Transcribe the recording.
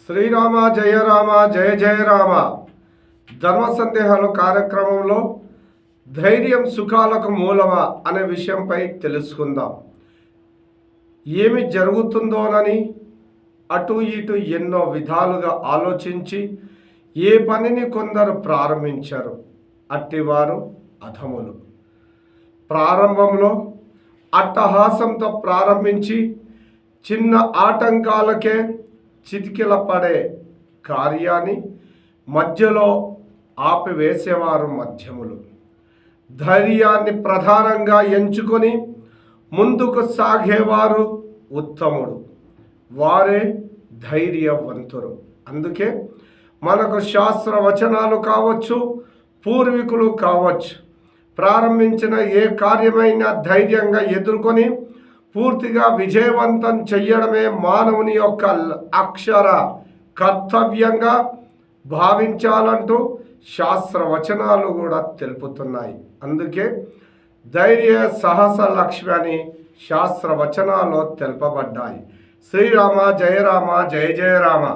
శ్రీరామ జయ రామ జయ జయ రామ ధర్మ సందేహాలు కార్యక్రమంలో ధైర్యం సుఖాలకు మూలమా అనే విషయంపై తెలుసుకుందాం. ఏమి జరుగుతుందోనని అటు ఇటు ఎన్నో విధాలుగా ఆలోచించి ఏ పనిని కొందరు ప్రారంభించారు. అట్టివారు అధములు. ప్రారంభంలో అట్టహాసంతో ప్రారంభించి చిన్న ఆటంకాలకే చితికిల పడే కార్యాన్ని మధ్యలో ఆపివేసేవారు మధ్యములు. ధైర్యాన్ని ప్రధానంగా ఎంచుకొని ముందుకు సాగేవారు ఉత్తముడు. వారే ధైర్యవంతులు. అందుకే మనకు శాస్త్రవచనాలు కావచ్చు, పూర్వీకులు కావచ్చు, ప్రారంభించిన ఏ కార్యమైనా ధైర్యంగా ఎదుర్కొని పూర్తిగా విజయవంతం చెయ్యడమే మానవుని యొక్క అక్షర కర్తవ్యంగా భావించాలంటూ శాస్త్రవచనాలు కూడా తెలుపుతున్నాయి. అందుకే ధైర్య సాహస లక్ష్మి అని శాస్త్రవచనాల్లో తెలుపబడ్డాయి. శ్రీరామ జయ రామ జయ జయ రామ.